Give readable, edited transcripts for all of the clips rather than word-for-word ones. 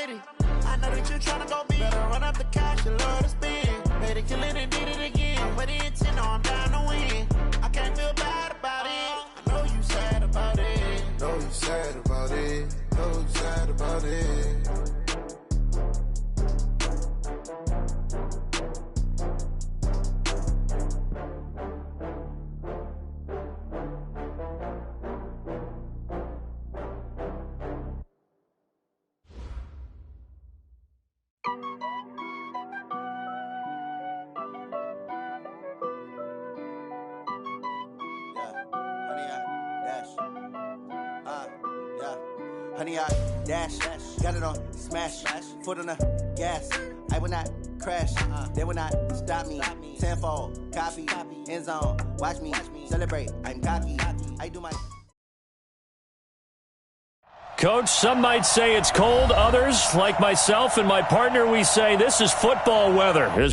city. I know that you tryna go big. Better run up the cash and love to spend. Made it, kill it, and did it again. But the intent, no, I'm down to win. I can't feel bad about it. I know you sad about it. Know you sad about it. Know you sad about it. Honey, I dash, got it on smash, foot on the gas. I will not crash, they will not stop me. Tenfold, copy, end zone, watch me celebrate. I'm cocky, I do my. Coach, some might say it's cold. Others, like myself and my partner, we say this is football weather.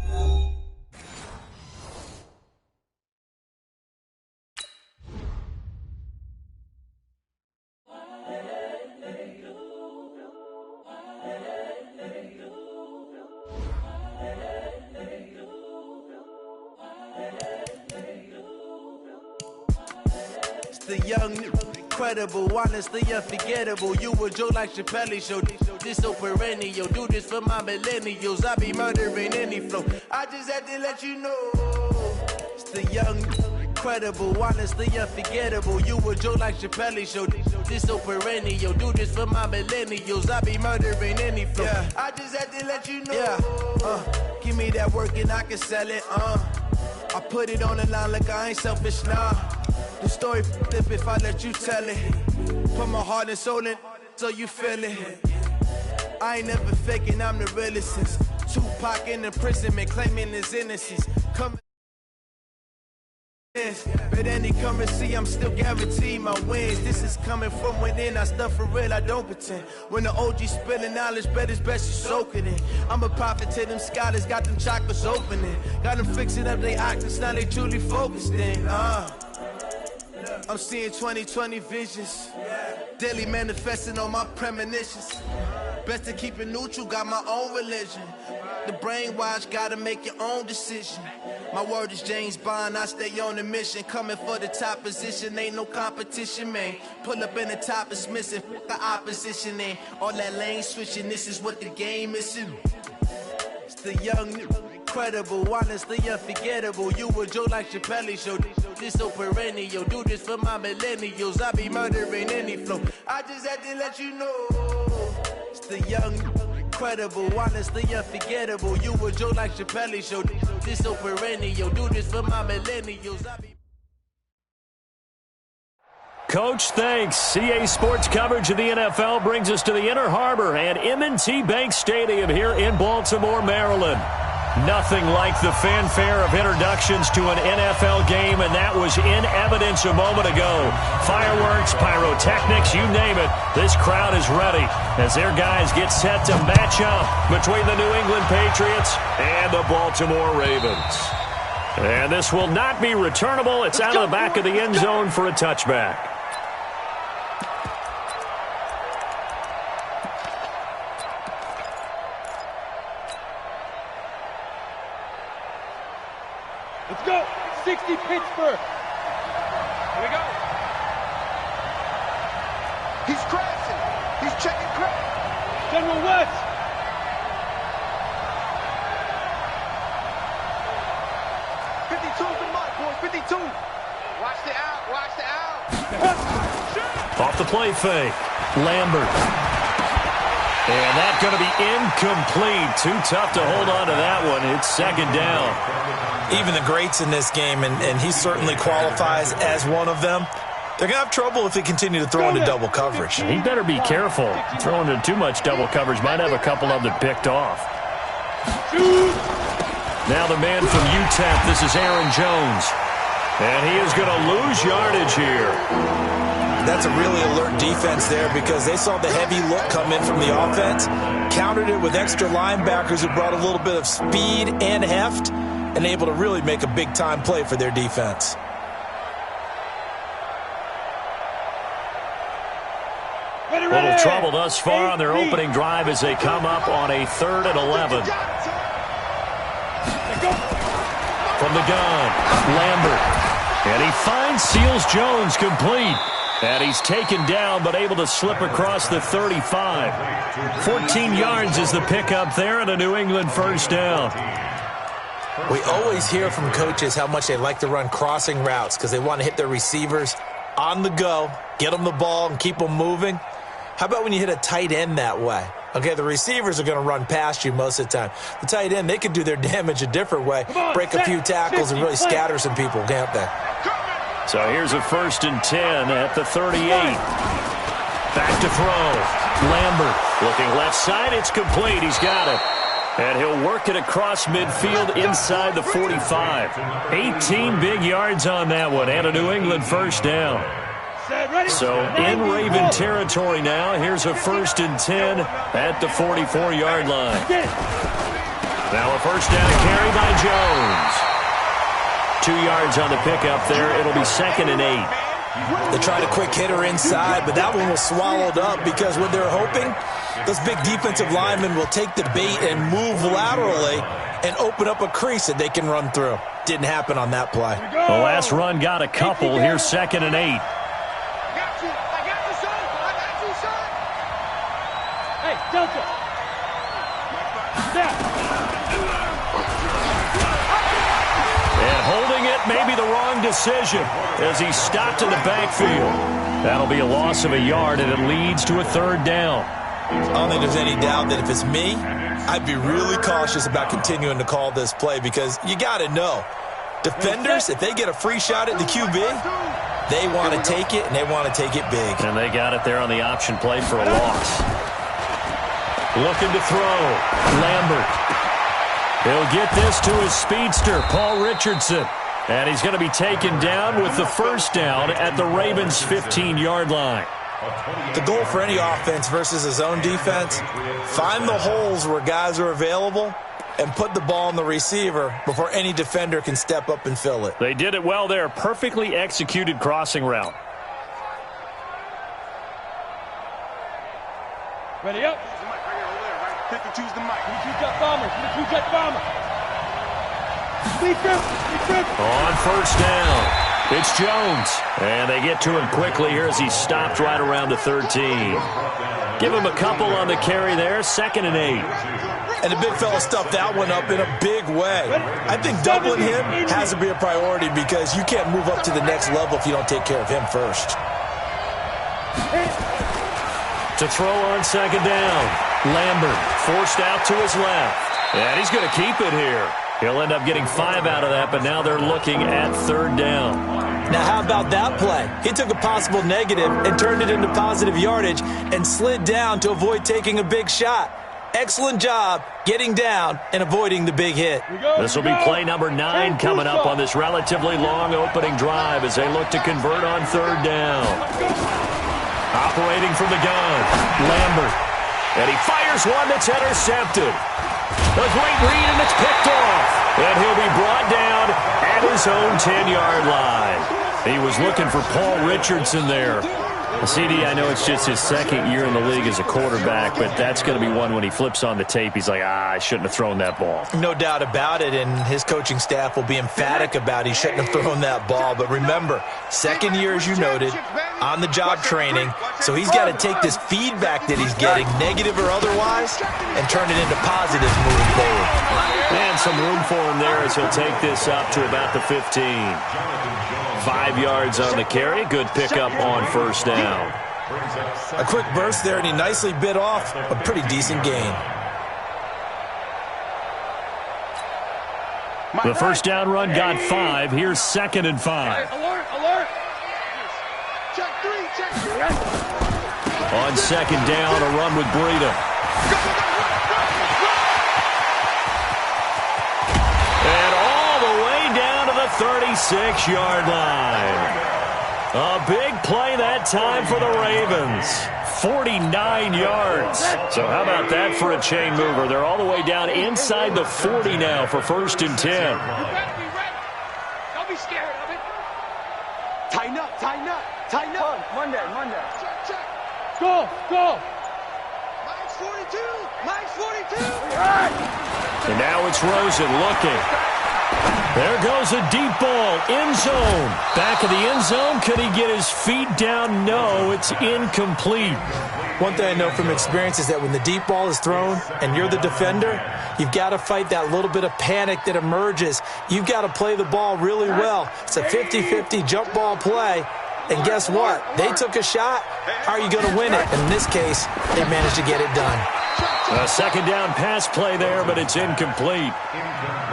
The young, incredible, honestly unforgettable. You a joke like Chappelle show. This so perennial. Do this for my millennials. I be murdering any flow. I just had to let you know. It's the young, incredible, honestly unforgettable. You a joke like Chappelle show. This so perennial. Do this for my millennials. I be murdering any flow. Yeah. I just had to let you know. Yeah. Give me that work and I can sell it. I put it on the line like I ain't selfish, nah. The story flip if I let you tell it. Put my heart and soul in so you feel it. I ain't never faking, I'm the realest since Tupac in imprisonment, claiming his innocence. Come but any currency, I'm still guaranteed my wins. This is coming from within, I stuff for real, I don't pretend. When the OG spilling knowledge, bet it's best you soak it in. I'm a prophet to them scholars, got them chakras opening. Got them fixing up they octaves, now they truly focused in. I'm seeing 2020 visions, daily manifesting on my premonitions. Best to keep it neutral, got my own religion. The brainwash, gotta make your own decision. My word is James Bond, I stay on the mission. Coming for the top position, ain't no competition, man. Pull up in the top, it's missing, fuck the opposition, and all that lane switching, this is what the game is. It's the young, incredible, honestly unforgettable. You a joke like Chappelle show. This so perennial. Do this for my millennials. I be murdering any flow. I just had to let you know. It's the young, incredible, honestly unforgettable. You a joke like Chappelle show. This so perennial. Do this for my millennials. Coach, thanks. CA Sports coverage of the NFL brings us to the Inner Harbor and M&T Bank Stadium here in Baltimore, Maryland. Nothing like the fanfare of introductions to an NFL game, and that was in evidence a moment ago. Fireworks, pyrotechnics, you name it. This crowd is ready as their guys get set to match up between the New England Patriots and the Baltimore Ravens. And this will not be returnable. It's out of the back of the end zone for a touchback. Let's go. 60 Pittsburgh. Here we go. He's crashing. He's checking crash. General West. The mark, boys. 52. Watch the out. Watch the out. Off the play fake. Lambert. And that's going to be incomplete. Too tough to hold on to that one. It's second down. Even the greats in this game, and he certainly qualifies as one of them, they're going to have trouble if they continue to throw into double coverage. He better be careful. Throwing into too much double coverage might have a couple of them picked off. Now the man from UTEP, this is Aaron Jones. And he is going to lose yardage here. That's a really alert defense there because they saw the heavy look come in from the offense, countered it with extra linebackers who brought a little bit of speed and heft, and able to really make a big-time play for their defense. Ready, Little trouble thus far on their opening drive as they come up on a 3rd and 11. From the gun, Lambert. And he finds Seals Jones complete. And he's taken down but able to slip across the 35. 14 yards is the pickup there and a New England first down. We always hear from coaches how much they like to run crossing routes because they want to hit their receivers on the go, get them the ball, and keep them moving. How about when you hit a tight end that way? Okay, the receivers are going to run past you most of the time. The tight end, they can do their damage a different way, break a few tackles, and really scatter some people, can't they? So here's a 1st and 10 at the 38. Back to throw. Lambert looking left side. It's complete. He's got it. And he'll work it across midfield inside the 45. 18 big yards on that one and a New England first down. So in Raven territory now. Here's a 1st and 10 at the 44-yard line. Now a first down carry by Jones. 2 yards on the pickup there. It'll be 2nd and 8. They tried a quick hitter inside, but that one was swallowed up because what they're hoping, those big defensive linemen will take the bait and move laterally and open up a crease that they can run through. Didn't happen on that play. The last run got a couple. Here's 2nd and 8. I got you, son. I got you, son. Hey, Delta. Step. And holding it may be the wrong decision as he stopped in the backfield. That'll be a loss of a yard, and it leads to a 3rd down. I don't think there's any doubt that if it's me, I'd be really cautious about continuing to call this play because you got to know, defenders, if they get a free shot at the QB, they want to take it, and they want to take it big. And they got it there on the option play for a loss. Looking to throw. Lambert. He'll get this to his speedster, Paul Richardson. And he's going to be taken down with the first down at the Ravens' 15-yard line. The goal for any offense versus a zone defense, find the holes where guys are available and put the ball on the receiver before any defender can step up and fill it. They did it well there. Perfectly executed crossing route. Ready up. Pick and choose the mic. Two-jet bomber. Two-jet bomber. On first down. It's Jones. And they get to him quickly here as he stopped right around the 13. Give him a couple on the carry there. 2nd and 8. And the big fella stuffed that one up in a big way. I think doubling him has to be a priority because you can't move up to the next level if you don't take care of him first. To throw on 2nd down. Lambert forced out to his left. And he's going to keep it here. He'll end up getting 5 out of that, but now they're looking at 3rd down. Now, how about that play? He took a possible negative and turned it into positive yardage and slid down to avoid taking a big shot. Excellent job getting down and avoiding the big hit. This will be play number 9 coming up on this relatively long opening drive as they look to convert on 3rd down. Operating from the gun, Lambert. And he fires one that's intercepted. A great read, and it's picked off. And he'll be brought down at his own 10-yard line. He was looking for Paul Richardson there. CD, I know it's just his 2nd year in the league as a quarterback, but that's going to be one when he flips on the tape, he's like, I shouldn't have thrown that ball. No doubt about it, and his coaching staff will be emphatic about he shouldn't have thrown that ball. But remember, 2nd year, as you noted, on-the-job training, so he's got to take this feedback that he's getting, negative or otherwise, and turn it into positives moving forward. And some room for him there as he'll take this up to about the 15. 5 yards on the carry. Good pickup on first down. A quick burst there, and he nicely bit off a pretty decent gain. The first down run got 5. Here's 2nd and 5. Alert. Check 3. On 2nd down, a run with Breida. And all the way down to the 36-yard line. A big play that time for the Ravens. 49 yards. So how about that for a chain mover? They're all the way down inside the 40 now for 1st and 10. You better be ready. Don't be scared of it. Tighten up. Monday. Check. Go! Go! Mike's 42! Mike's 42! And now it's Rosen looking. There goes a deep ball, end zone. Back of the end zone, could he get his feet down? No, it's incomplete. One thing I know from experience is that when the deep ball is thrown and you're the defender, you've got to fight that little bit of panic that emerges. You've got to play the ball really well. It's a 50-50 jump ball play. And guess what? They took a shot. How are you going to win it? In this case, they managed to get it done. A second down pass play there, but it's incomplete.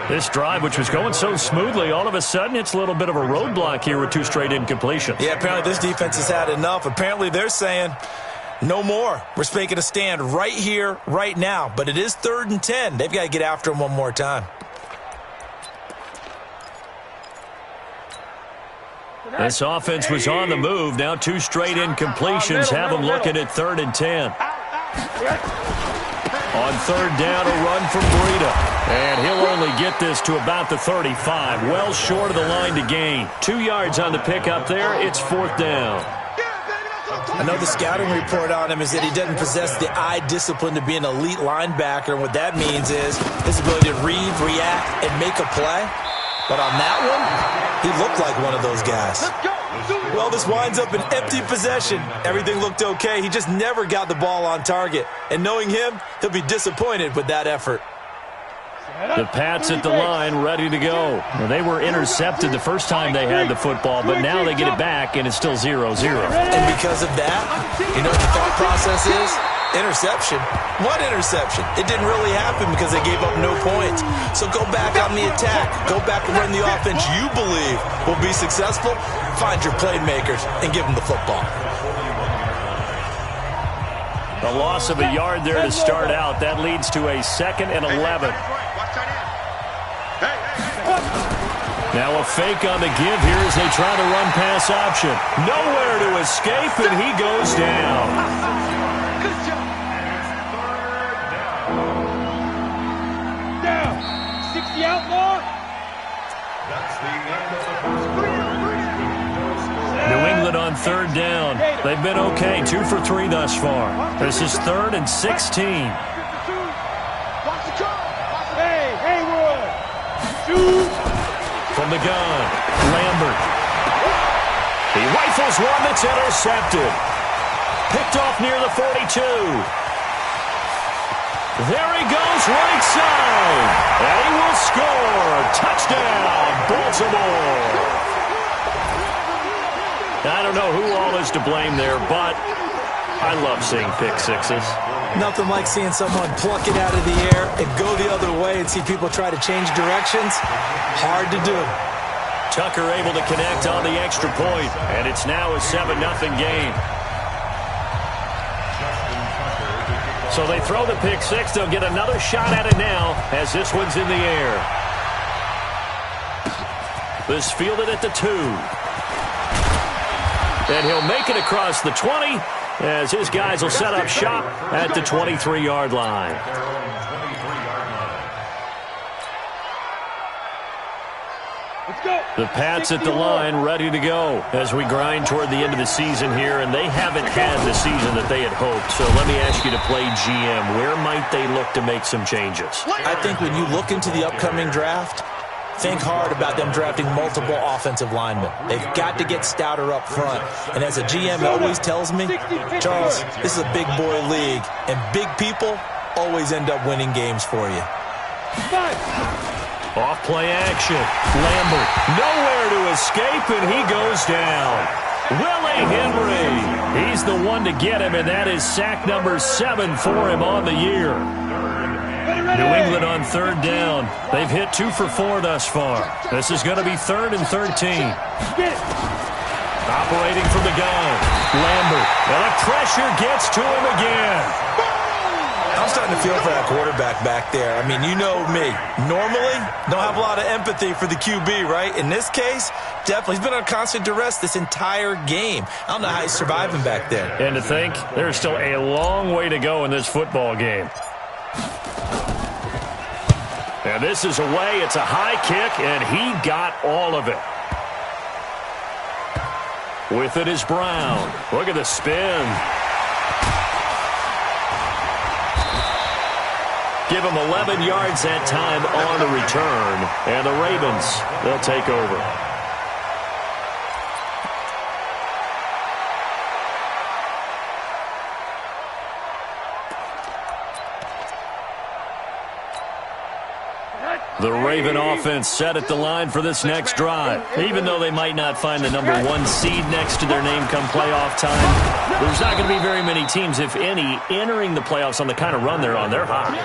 This drive, which was going so smoothly, all of a sudden it's a little bit of a roadblock here with 2 straight incompletions. Yeah, apparently this defense has had enough. Apparently they're saying, no more. We're making a stand right here, right now. But it is 3rd and 10. They've got to get after him one more time. This offense was on the move. Now 2 straight incompletions have them looking at 3rd and 10. On 3rd down, a run from Breida. And he'll only get this to about the 35. Well short of the line to gain. 2 yards on the pickup there. It's 4th down. I know the scouting report on him is that he doesn't possess the eye discipline to be an elite linebacker. And what that means is his ability to read, react, and make a play. But on that one, he looked like one of those guys. Well, this winds up an empty possession. Everything looked okay. He just never got the ball on target. And knowing him, he'll be disappointed with that effort. The Pats at the line, ready to go. Well, they were intercepted the first time they had the football, but now they get it back, and it's still 0-0. And because of that, you know what the thought process is? Interception. What interception? It didn't really happen because they gave up no points. So go back on the attack. Go back and run the offense you believe will be successful. Find your playmakers and give them the football. A loss of a yard there to start out. That leads to a 2nd and 11. Now a fake on the give here as they try to run pass option. Nowhere to escape, and he goes down. New England on 3rd down. They've been okay, 2 for 3 thus far. This is 3rd and 16. From the gun, Lambert. He rifles one that's intercepted. Picked off near the 42. There he goes, right side. And he will score. Touchdown, Baltimore. I don't know who all is to blame there, but I love seeing pick sixes. Nothing like seeing someone pluck it out of the air and go the other way and see people try to change directions. Hard to do. Tucker able to connect on the extra point, and it's now a 7-0 game. So they throw the pick six. They'll get another shot at it now as this one's in the air. This fielded at the 2. And he'll make it across the 20 as his guys will set up shop at the 23-yard line. The Pats at the line ready to go as we grind toward the end of the season here, and they haven't had the season that they had hoped. So let me ask you to play GM. Where might they look to make some changes? I think when you look into the upcoming draft, think hard about them drafting multiple offensive linemen. They've got to get stouter up front. And as a GM always tells me, Charles, this is a big boy league, and big people always end up winning games for you. Off play action. Lambert nowhere to escape, and he goes down. Willie Henry. He's the one to get him, and that is sack number 7 for him on the year. New England on 3rd down. They've hit 2 for 4 thus far. This is going to be 3rd and 13. Operating from the gun. Lambert. And the pressure gets to him again. I'm starting to feel for that quarterback back there. I mean, you know me. Normally, don't have a lot of empathy for the QB, right? In this case, definitely. He's been on constant duress this entire game. I don't know how he's surviving back there. And to think, there's still a long way to go in this football game. And this is away. It's a high kick, and he got all of it. With it is Brown. Look at the spin. Give them 11 yards that time on the return. And the Ravens, they'll take over. The Raven offense set at the line for this next drive. Even though they might not find the number 1 seed next to their name come playoff time, there's not going to be very many teams, if any, entering the playoffs on the kind of run they're on. They're hot.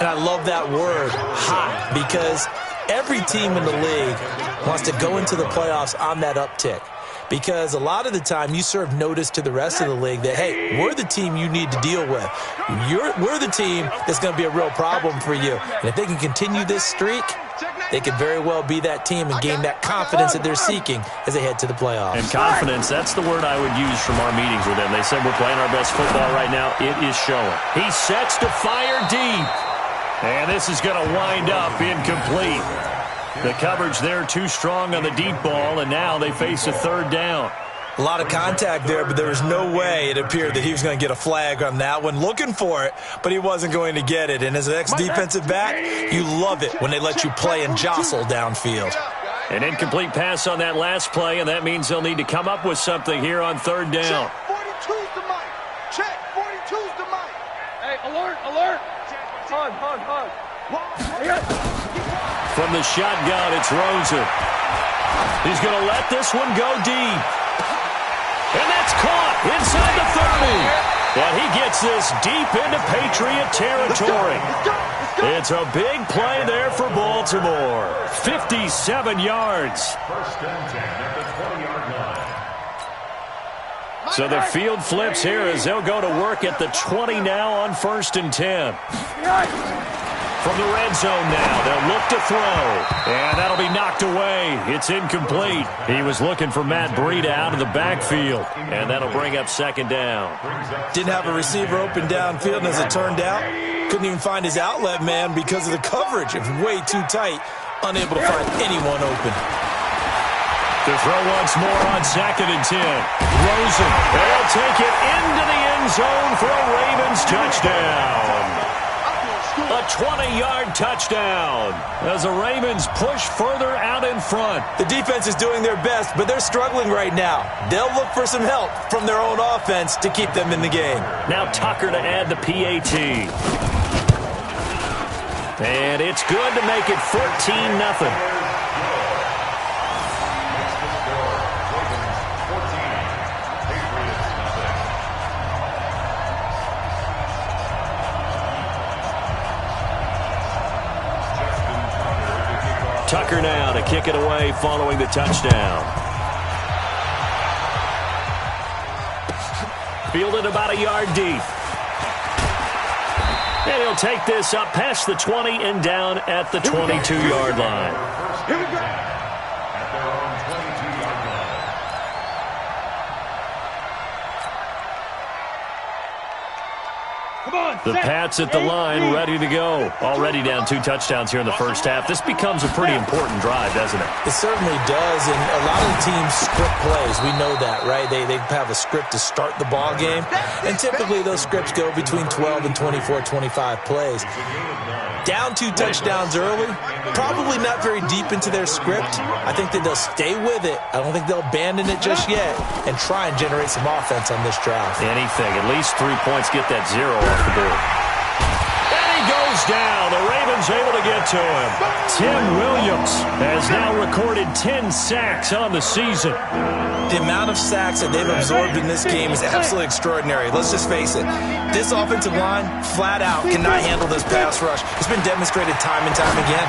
And I love that word, hot, because every team in the league wants to go into the playoffs on that uptick. Because a lot of the time you serve notice to the rest of the league that, hey, we're the team you need to deal with. We're the team that's going to be a real problem for you. And if they can continue this streak, they could very well be that team and gain that confidence that they're seeking as they head to the playoffs. And confidence, that's the word I would use from our meetings with them. They said we're playing our best football right now. It is showing. He sets to fire deep. And this is going to wind up incomplete. The coverage there too strong on the deep ball, and now they face a third down. A lot of contact there, but there was no way it appeared that he was going to get a flag on that one. Looking for it, but he wasn't going to get it. And as an ex-defensive back, you love it when they let you play and jostle downfield. An incomplete pass on that last play, and that means they'll need to come up with something here on third down. Check 42's the mic. Check 42's the mic. Hey, alert, alert. Hug. From the shotgun, it's Rosen. He's going to let this one go deep. And that's caught inside the 30. And he gets this deep into Patriot territory. It's a big play there for Baltimore. 57 yards. First and 10 at the 20-yard line. So the field flips here as they'll go to work at the 20 now on first and 10. From the red zone now, they'll look to throw. And that'll be knocked away. It's incomplete. He was looking for Matt Breida out of the backfield. And that'll bring up second down. Didn't have a receiver open downfield, and as it turned out, couldn't even find his outlet man because of the coverage. It was way too tight. Unable to find anyone open. To throw once more on second and 10. Rosen. They'll take it into the end zone for a Ravens touchdown. A 20-yard touchdown as the Ravens push further out in front. The defense is doing their best, but they're struggling right now. They'll look for some help from their own offense to keep them in the game. Now Tucker to add the PAT. And it's good to make it 14-0. Tucker now to kick it away following the touchdown. Fielded about a yard deep. And he'll take this up past the 20 and down at the 22-yard line. Here we go. At their own 22-yard line. Come on, The Pats at the line, ready to go. Already down 2 touchdowns here in the first half. This becomes a pretty important drive, doesn't it? It certainly does, and a lot of the teams script plays. We know that, right? They have a script to start the ball game, and typically those scripts go between 12 and 24, 25 plays. Down 2 touchdowns early, probably not very deep into their script. I think that they'll stay with it. I don't think they'll abandon it just yet and try and generate some offense on this drive. Anything. At least 3 points, get that 0 off the board. And he goes down. The Ravens able to get to him. Tim Williams has now recorded 10 sacks on the season. The amount of sacks that they've absorbed in this game is absolutely extraordinary. Let's just face it. This offensive line, flat out, cannot handle this pass rush. It's been demonstrated time and time again.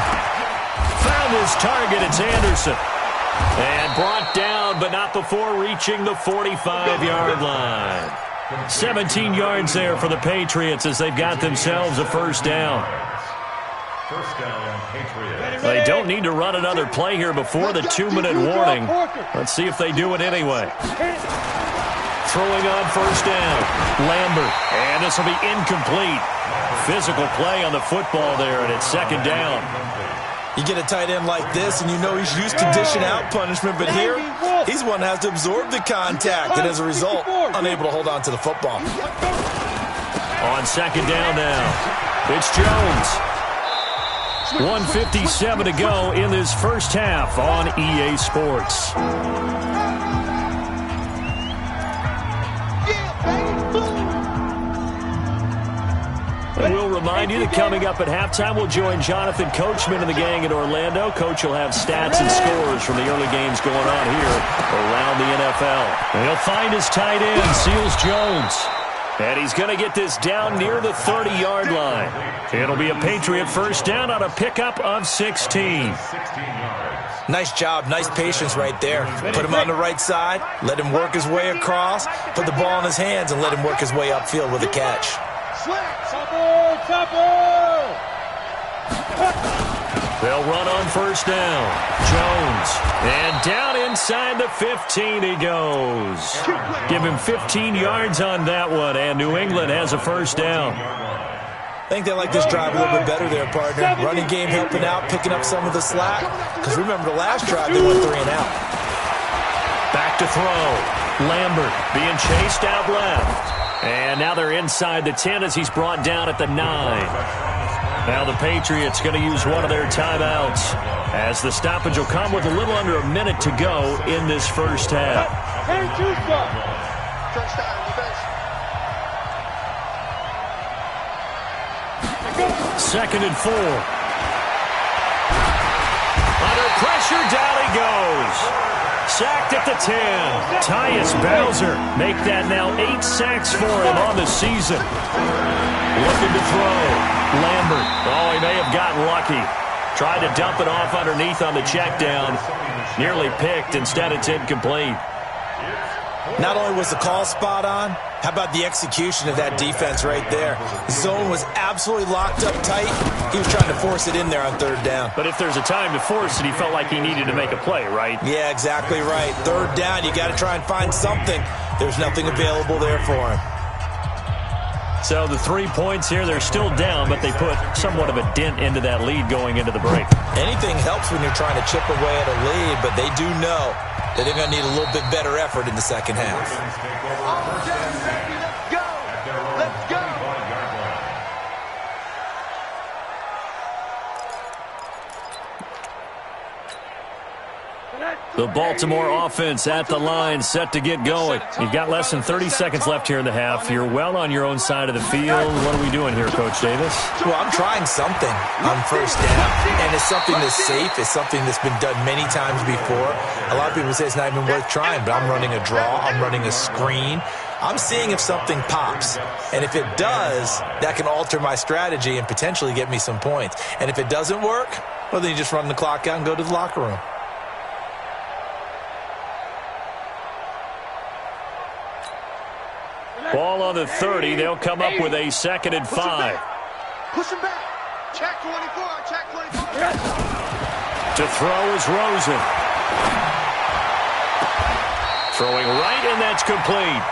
Found his target. It's Anderson. And brought down, but not before reaching the 45-yard line. 17 yards there for the Patriots as they've got themselves a first down. First down, Patriots. They don't need to run another play here before the 2-minute warning. Let's see if they do it anyway. Throwing on first down, Lambert. And this will be incomplete. Physical play on the football there, and it's second down. You get a tight end like this, and you know he's used to dishing out punishment, but here, he's one that has to absorb the contact, and as a result, unable to hold on to the football. On second down now. It's Jones. 1:57 to go in this first half on EA Sports. And we'll remind you that coming up at halftime, we'll join Jonathan Coachman and the gang in Orlando. Coach will have stats and scores from the early games going on here around the NFL. And he'll find his tight end, Seals Jones. And he's going to get this down near the 30-yard line. It'll be a Patriot first down on a pickup of 16. Nice job, nice patience right there. Put him on the right side, let him work his way across, put the ball in his hands, and let him work his way upfield with a catch. They'll run on first down. Jones. And down inside the 15 he goes. Give him 15 yards on that one, and New England has a first down. I think they like this drive a little bit better there, partner. Running game helping out, picking up some of the slack. Because remember the last drive, they went 3 and out. Back to throw. Lambert being chased out left. And now they're inside the 10 as he's brought down at the 9. Now the Patriots going to use one of their timeouts as the stoppage will come with a little under a minute to go in this first half. Second and 4. Under pressure, down he goes. Sacked at the 10. Tyus Bowser make that now 8 sacks for him on the season. Looking to throw. Lambert. Oh, he may have gotten lucky. Tried to dump it off underneath on the check down. Nearly picked. Instead, it's incomplete. Not only was the call spot on, how about the execution of that defense right there? Zone was absolutely locked up tight. He was trying to force it in there on third down. But if there's a time to force it, he felt like he needed to make a play, right? Yeah, exactly right. Third down, you got to try and find something. There's nothing available there for him. So the 3 points here, they're still down, but they put somewhat of a dent into that lead going into the break. Anything helps when you're trying to chip away at a lead, but they do know that they're going to need a little bit better effort in the second half. Let's go! The Baltimore offense at the line, set to get going. You've got less than 30 seconds left here in the half. You're well on your own side of the field. What are we doing here, Coach Davis? Well, I'm trying something on first down, and it's something that's safe. It's something that's been done many times before. A lot of people say it's not even worth trying, but I'm running a draw. I'm running a screen. I'm seeing if something pops, and if it does, that can alter my strategy and potentially get me some points. And if it doesn't work, well, then you just run the clock out and go to the locker room. Ball on the 30. They'll come up with a 2nd and 5. Push him back. Check 24. Check 24. To throw is Rosen. Throwing right, and that's complete.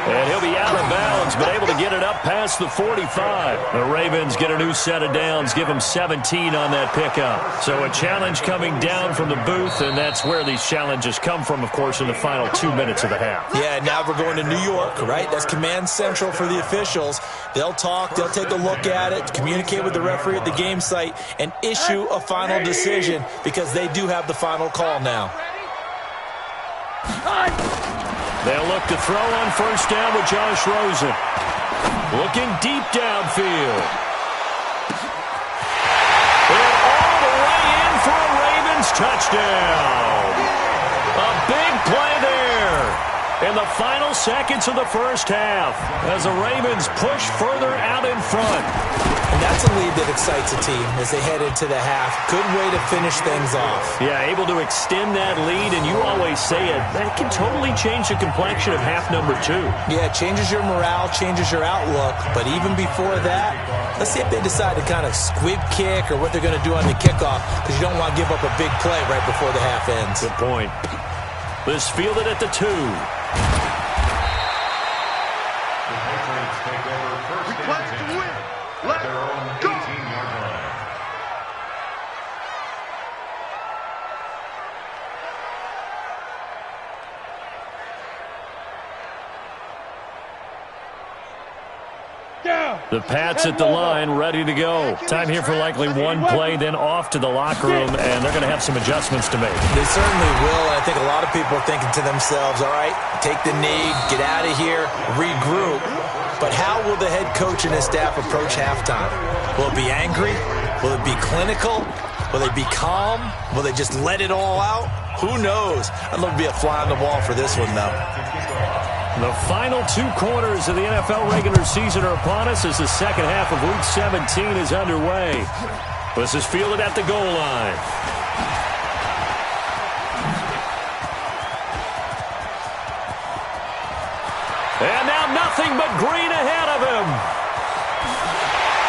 And he'll be out of bounds, but able to get it up past the 45. The Ravens get a new set of downs, give them 17 on that pickup. So a challenge coming down from the booth, and that's where these challenges come from, of course, in the final 2 minutes of the half. Yeah, now we're going to New York, right? That's command central for the officials. They'll talk, they'll take a look at it, communicate with the referee at the game site, and issue a final decision because they do have the final call now. They'll look to throw on first down with Josh Rosen. Looking deep downfield. And all the way in for a Ravens touchdown. A big play there in the final seconds of the first half as the Ravens push further out in front. And that's a lead that excites a team as they head into the half. Good way to finish things off. Yeah, able to extend that lead, and you always say it, that can totally change the complexion of half number 2. Yeah, it changes your morale, changes your outlook. But even before that, let's see if they decide to kind of squib kick or what they're going to do on the kickoff, because you don't want to give up a big play right before the half ends. Good point. This fielded at the 2. Down. The Pats at the line, ready to go. Time here for likely one play, then off to the locker room, and they're going to have some adjustments to make. They certainly will. I think a lot of people are thinking to themselves, all right, take the knee, get out of here, regroup. But how will the head coach and his staff approach halftime? Will it be angry? Will it be clinical? Will they be calm? Will they just let it all out? Who knows? I'd love to be a fly on the wall for this one, though. The final 2 quarters of the NFL regular season are upon us as the second half of Week 17 is underway. This is fielded at the goal line. And now nothing but green ahead of him.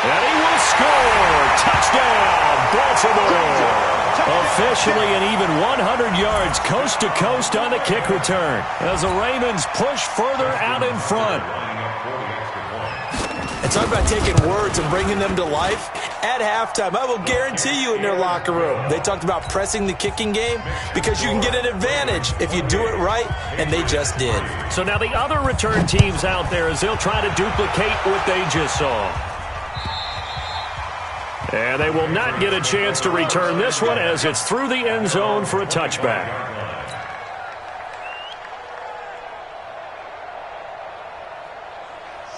And he will score. Touchdown, Baltimore. Officially an even 100 yards coast to coast on the kick return as the Ravens push further out in front. And talk about taking words and bringing them to life. At halftime, I will guarantee you in their locker room, they talked about pressing the kicking game because you can get an advantage if you do it right, and they just did. So now the other return teams out there as they'll try to duplicate what they just saw. And they will not get a chance to return this one as it's through the end zone for a touchback.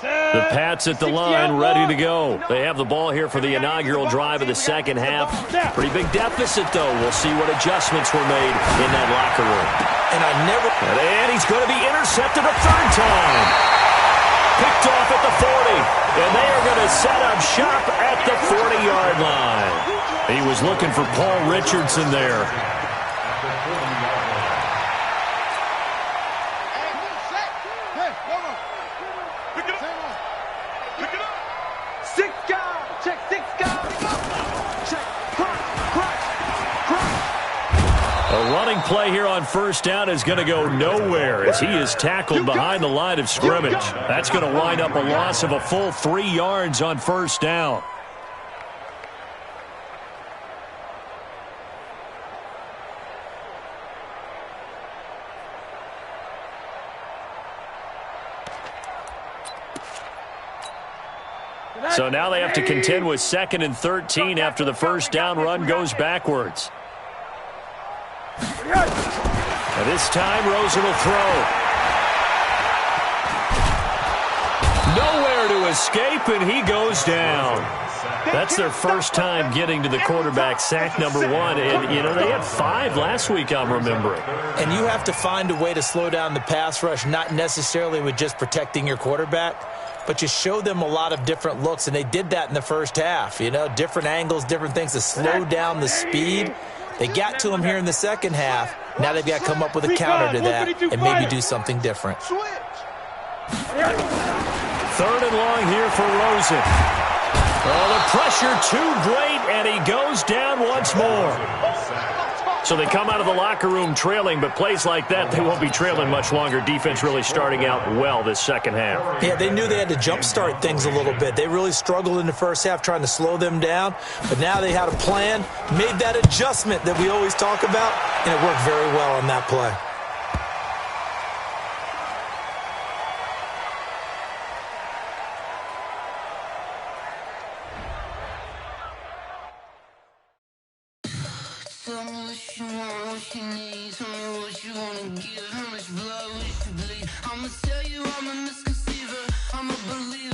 The Pats at the line, ready to go. They have the ball here for the inaugural drive of the second half. Pretty big deficit, though. We'll see what adjustments were made in that locker room. And he's going to be intercepted a third time. Picked off at the 40. And they are going to set up shop at the 40-yard line. He was looking for Paul Richardson there. A running play here on first down is going to go nowhere as he is tackled behind the line of scrimmage. That's going to wind up a loss of a full 3 yards on first down. So now they have to contend with 2nd and 13 after the first down run goes backwards. And this time, Rosen will throw. Nowhere to escape, and he goes down. That's their first time getting to the quarterback, sack number 1. And, you know, they had 5 last week, I'm remembering. And you have to find a way to slow down the pass rush, not necessarily with just protecting your quarterback, but you show them a lot of different looks, and they did that in the first half. You know, different angles, different things to slow down the speed. They got to him here in the second half. Now they've got to come up with a counter to that and maybe do something different. 3rd and long here for Rosen. Oh, the pressure too great, and he goes down once more. So they come out of the locker room trailing, but plays like that, they won't be trailing much longer. Defense really starting out well this second half. Yeah, they knew they had to jumpstart things a little bit. They really struggled in the first half trying to slow them down, but now they had a plan, made that adjustment that we always talk about, and it worked very well on that play. Tell me what you want, what you need. Tell me what you wanna give. How much blood, what you bleed. I'ma tell you I'm a misconceiver. I'm a believer.